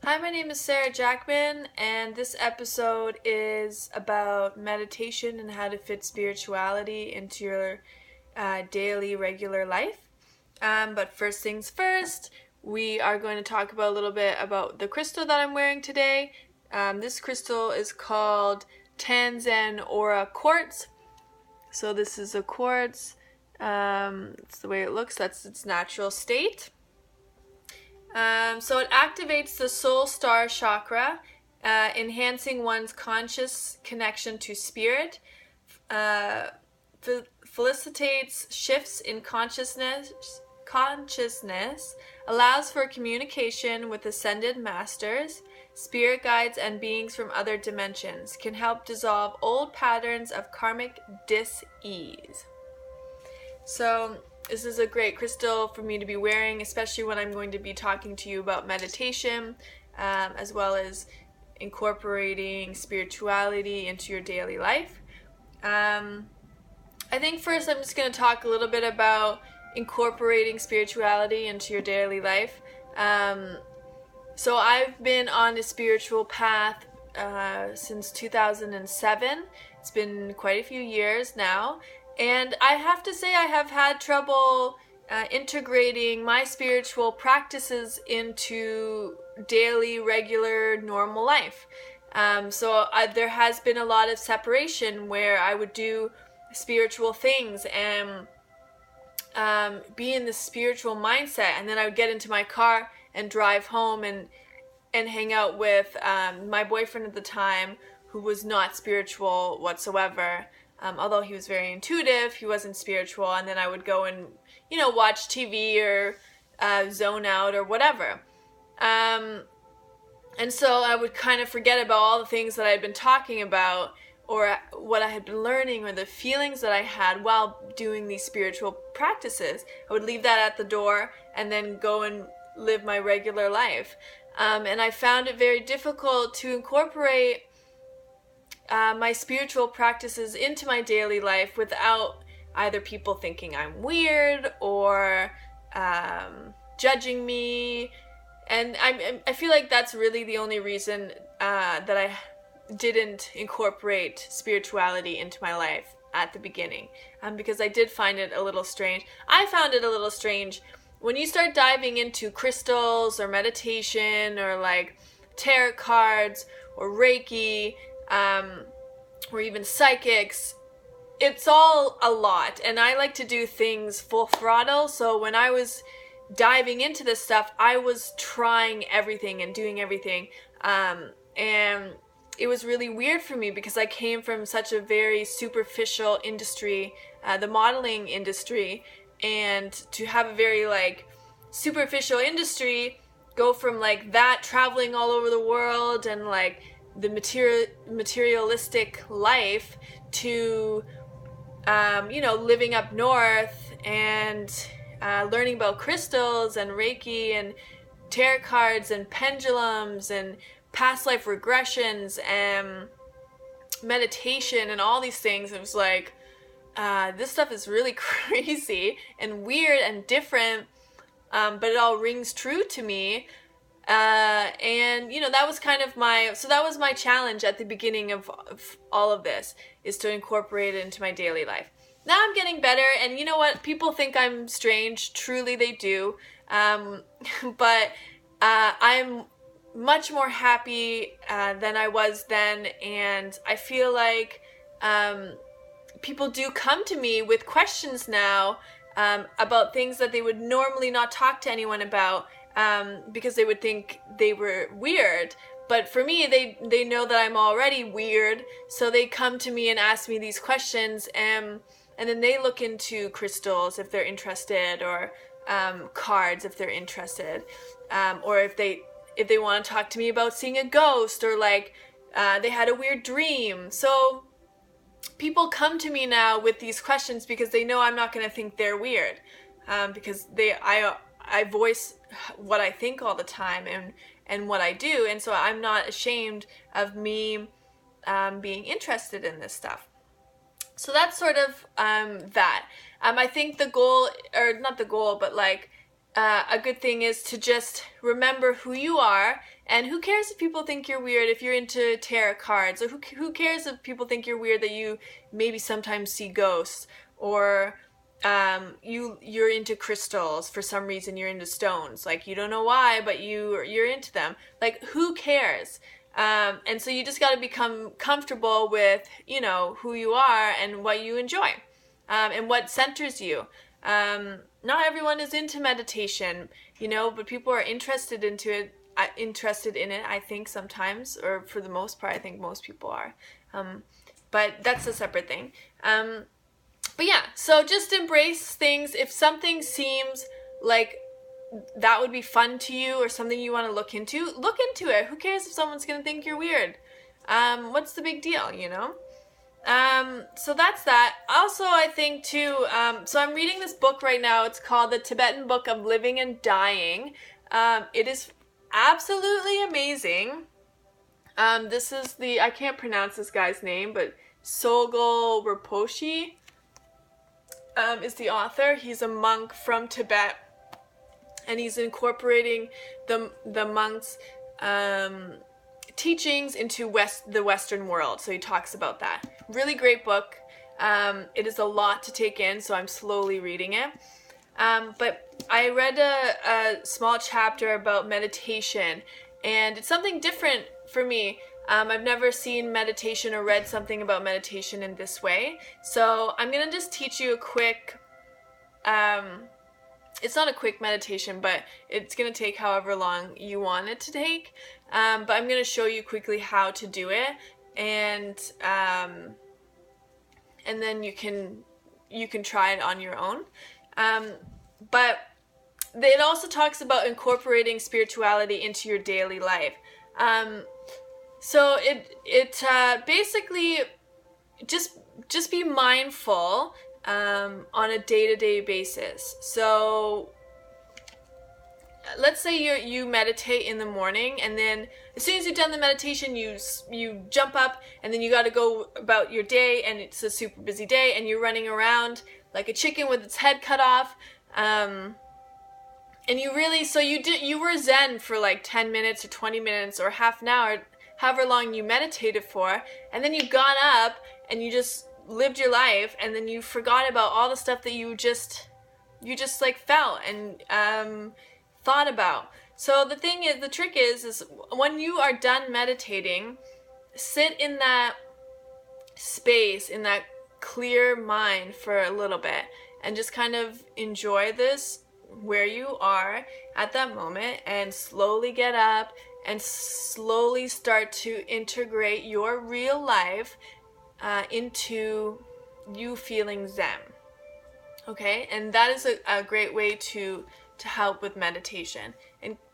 Hi, my name is Sarah Jackman, and this episode is about meditation and how to fit spirituality into your daily, regular life. But first things first, we are going to talk about a little bit about the crystal that I'm wearing today. This crystal is called Tanzan Aura Quartz. So this is a quartz. It's the way it looks. That's its natural state. So it activates the soul star chakra, enhancing one's conscious connection to spirit, felicitates shifts in consciousness, allows for communication with ascended masters, spirit guides, and beings from other dimensions, can help dissolve old patterns of karmic dis-ease. So this is a great crystal for me to be wearing, especially when I'm going to be talking to you about meditation, as well as incorporating spirituality into your daily life. I think first I'm just going to talk a little bit about incorporating spirituality into your daily life. So I've been on a spiritual path since 2007. It's been quite a few years now. And I have to say I have had trouble integrating my spiritual practices into daily, regular, normal life. There has been a lot of separation where I would do spiritual things and be in the spiritual mindset, and then I would get into my car and drive home and hang out with my boyfriend at the time, who was not spiritual whatsoever. Although he was very intuitive, he wasn't spiritual, and then I would go and, watch TV or zone out or whatever. And so I would kind of forget about all the things that I had been talking about or what I had been learning or the feelings that I had while doing these spiritual practices. I would leave that at the door and then go and live my regular life. And I found it very difficult to incorporate my spiritual practices into my daily life without either people thinking I'm weird or judging me. And I feel like that's really the only reason that I didn't incorporate spirituality into my life at the beginning, because I did find it a little strange. I found it a little strange when you start diving into crystals or meditation or like tarot cards or Reiki, or even psychics. It's all a lot, and I like to do things full throttle. So when I was diving into this stuff, I was trying everything and doing everything, and it was really weird for me because I came from such a very superficial industry, the modeling industry, and to have a very superficial industry, go from that, traveling all over the world and the materialistic life, to living up north and learning about crystals and Reiki and tarot cards and pendulums and past life regressions and meditation and all these things. It was this stuff is really crazy and weird and different, but it all rings true to me. And that was kind of that was my challenge at the beginning of all of this, is to incorporate it into my daily life. Now I'm getting better, and you know what? People think I'm strange. Truly they do. But I'm much more happy than I was then, and I feel like people do come to me with questions now about things that they would normally not talk to anyone about, because they would think they were weird. But for me, they know that I'm already weird, so they come to me and ask me these questions, and then they look into crystals if they're interested, or cards if they're interested, or if they want to talk to me about seeing a ghost, or they had a weird dream. So people come to me now with these questions because they know I'm not going to think they're weird, because I voice what I think all the time and what I do, and so I'm not ashamed of me being interested in this stuff. So that's sort of that. I think the goal, or not the goal, but a good thing is to just remember who you are, and who cares if people think you're weird if you're into tarot cards, or who cares if people think you're weird that you maybe sometimes see ghosts, or you're into crystals for some reason, you're into stones, like you don't know why, but you're into them. Like, who cares? And so you just got to become comfortable with, who you are and what you enjoy, and what centers you. Not everyone is into meditation, but people are interested in it, I think, sometimes, or for the most part, I think most people are. But that's a separate thing. But yeah, so just embrace things. If something seems like that would be fun to you, or something you want to look into it. Who cares if someone's going to think you're weird? What's the big deal, So that's that. Also, I think too, so I'm reading this book right now. It's called The Tibetan Book of Living and Dying. It is absolutely amazing. This is I can't pronounce this guy's name, but Sogyal Rinpoche is the author. He's a monk from Tibet, and he's incorporating the monks' teachings into the Western world. So he talks about that. Really great book. It is a lot to take in, so I'm slowly reading it. But I read a small chapter about meditation, and it's something different for me. I've never seen meditation or read something about meditation in this way. So I'm going to just teach you a quick... it's not a quick meditation, but it's going to take however long you want it to take. But I'm going to show you quickly how to do it, and then you can try it on your own. But it also talks about incorporating spirituality into your daily life. So it basically just be mindful on a day-to-day basis. So let's say you meditate in the morning, and then as soon as you've done the meditation, you jump up, and then you got to go about your day, and it's a super busy day, and you're running around like a chicken with its head cut off. And you were zen for like 10 minutes or 20 minutes or half an hour, however long you meditated for, and then you got up and you just lived your life, and then you forgot about all the stuff that you just like felt and thought about. So the trick is when you are done meditating, sit in that space, in that clear mind for a little bit, and just kind of enjoy this where you are at that moment, and slowly get up and slowly start to integrate your real life into you feeling zen. Okay? And that is a great way to help with meditation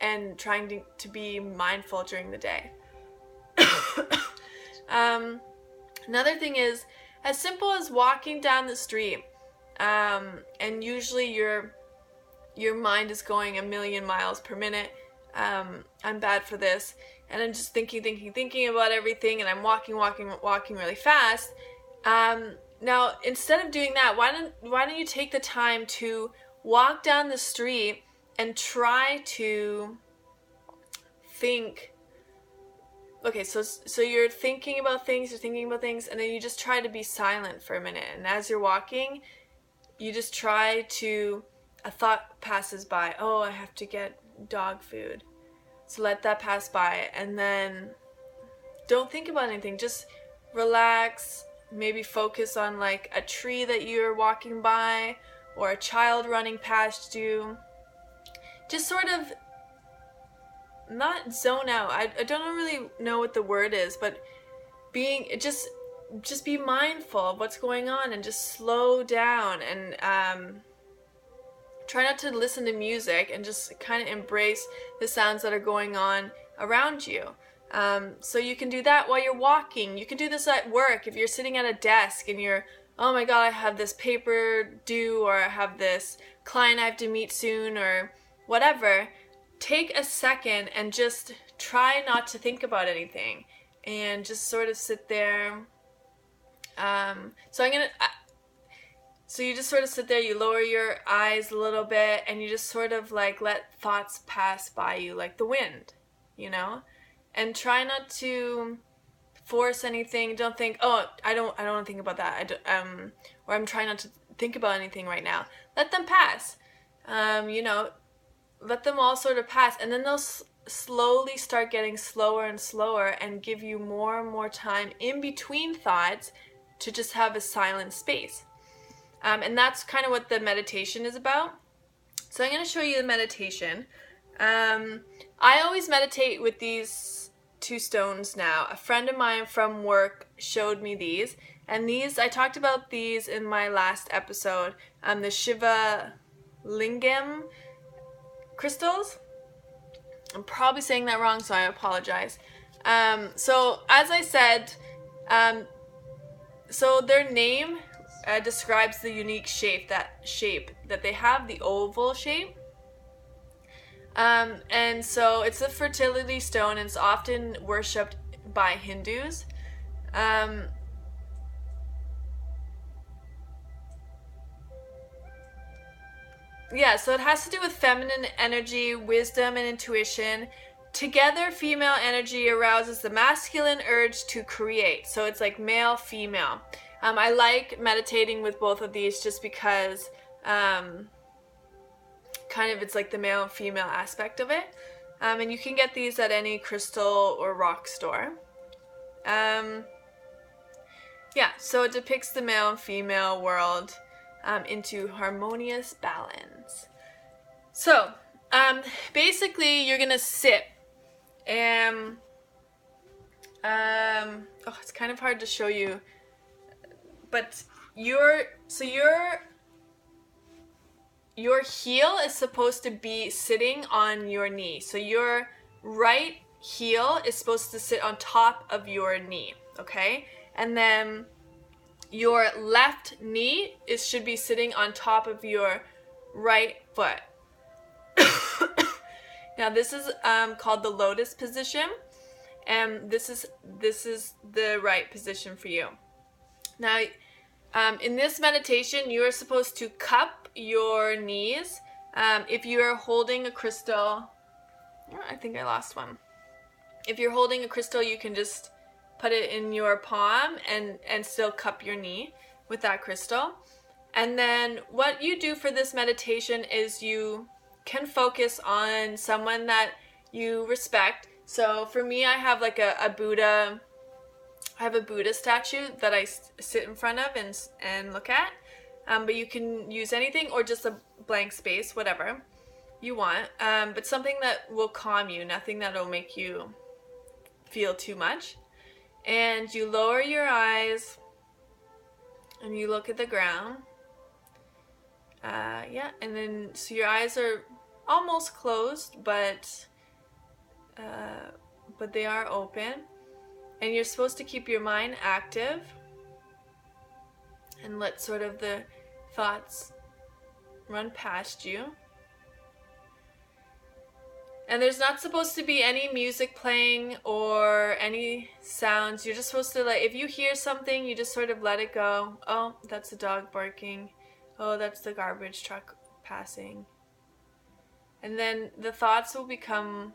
and trying to be mindful during the day. Another thing is as simple as walking down the street, and usually your mind is going 1,000,000 miles per minute. I'm bad for this, and I'm just thinking about everything, and I'm walking really fast. Now, instead of doing that, why don't you take the time to walk down the street and try to think. Okay, so you're thinking about things, and then you just try to be silent for a minute, and as you're walking, you just try to... A thought passes by. Oh, I have to get dog food. So let that pass by, and then don't think about anything. Just relax. Maybe focus on like a tree that you're walking by, or a child running past you. Just sort of not zone out. I don't really know what the word is, but just be mindful of what's going on, and just slow down, and try not to listen to music, and just kind of embrace the sounds that are going on around you. So you can do that while you're walking. You can do this at work. If you're sitting at a desk and you're, oh my God, I have this paper due, or I have this client I have to meet soon, or whatever, take a second and just try not to think about anything, and just sort of sit there. So you just sort of sit there, you lower your eyes a little bit, and you just sort of like let thoughts pass by you like the wind, you know? And try not to force anything. Don't think, oh, I don't want to think about that. Or I'm trying not to think about anything right now. Let them pass. Let them all sort of pass, and then they'll slowly start getting slower and slower and give you more and more time in between thoughts to just have a silent space. And that's kind of what the meditation is about. So I'm going to show you the meditation. I always meditate with these 2 stones now. A friend of mine from work showed me these. And these, I talked about these in my last episode. The Shiva Lingam crystals. I'm probably saying that wrong, so I apologize. So as I said, so their name describes the unique shape that they have, the oval shape. And so it's a fertility stone, and it's often worshipped by Hindus. Yeah, so it has to do with feminine energy, wisdom, and intuition. Together, female energy arouses the masculine urge to create. So it's like male, female. I like meditating with both of these just because kind of it's like the male and female aspect of it. And you can get these at any crystal or rock store. Yeah, so it depicts the male and female world into harmonious balance. So, basically you're gonna sit and it's kind of hard to show you, but your heel is supposed to be sitting on your knee. So your right heel is supposed to sit on top of your knee, okay? And then your left knee should be sitting on top of your right foot. Now this is called the lotus position, and this is the right position for you. Now, in this meditation, you are supposed to cup your knees. If you are holding a crystal, I think I lost one. If you're holding a crystal, you can just put it in your palm and still cup your knee with that crystal. And then what you do for this meditation is you can focus on someone that you respect. So for me, I have like a Buddha. I have a Buddha statue that I sit in front of and look at. But you can use anything or just a blank space, whatever you want. But something that will calm you, nothing that will make you feel too much. And you lower your eyes and you look at the ground. And then so your eyes are almost closed, but they are open. And you're supposed to keep your mind active and let sort of the thoughts run past you. And there's not supposed to be any music playing or any sounds. You're just supposed to if you hear something, you just sort of let it go. Oh, that's a dog barking. Oh, that's the garbage truck passing. And then the thoughts will become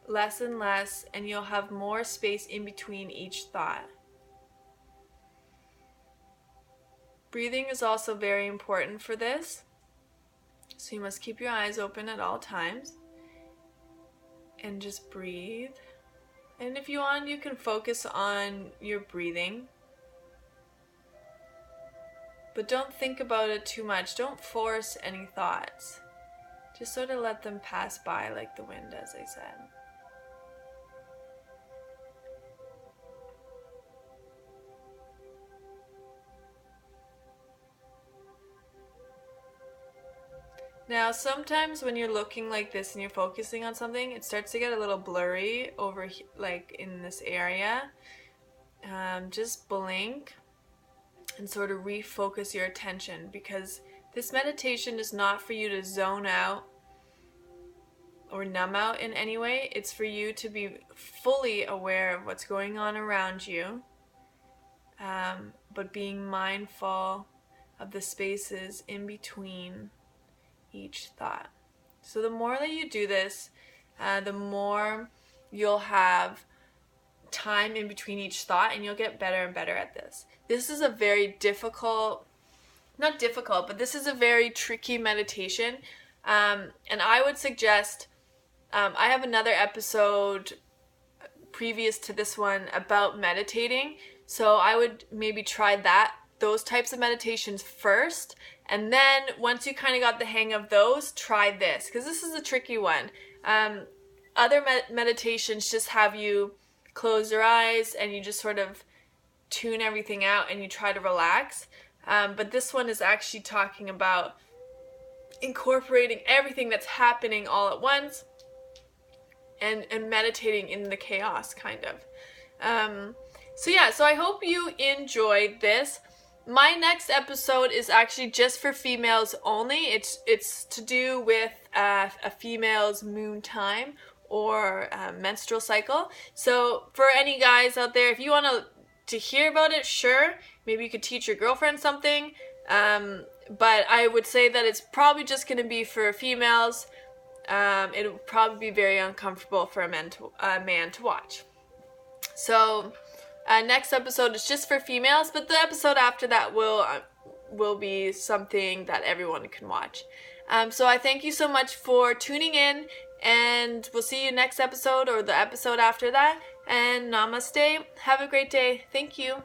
less and less, and you'll have more space in between each thought. Breathing is also very important for this. So you must keep your eyes open at all times and just breathe. And if you want, you can focus on your breathing. But don't think about it too much. Don't force any thoughts. Just sort of let them pass by like the wind, as I said. Now, sometimes when you're looking like this and you're focusing on something, it starts to get a little blurry over like in this area. Just blink and sort of refocus your attention, because this meditation is not for you to zone out or numb out in any way. It's for you to be fully aware of what's going on around you, but being mindful of the spaces in between each thought. So the more that you do this, the more you'll have time in between each thought, and you'll get better and better at this. This is a very not difficult, but this is a very tricky meditation. And I would suggest, I have another episode previous to this one about meditating. So I would maybe try those types of meditations first. And then once you kind of got the hang of those, try this, because this is a tricky one. Other meditations just have you close your eyes and you just sort of tune everything out and you try to relax. But this one is actually talking about incorporating everything that's happening all at once and meditating in the chaos, kind of. So I hope you enjoyed this. My next episode is actually just for females only. It's to do with a female's moon time or menstrual cycle. So for any guys out there, if you want to hear about it, sure, maybe you could teach your girlfriend something. But I would say that it's probably just going to be for females. It would probably be very uncomfortable for a man to watch. So next episode is just for females, but the episode after that will be something that everyone can watch. So I thank you so much for tuning in, and we'll see you next episode or the episode after that. And namaste. Have a great day. Thank you.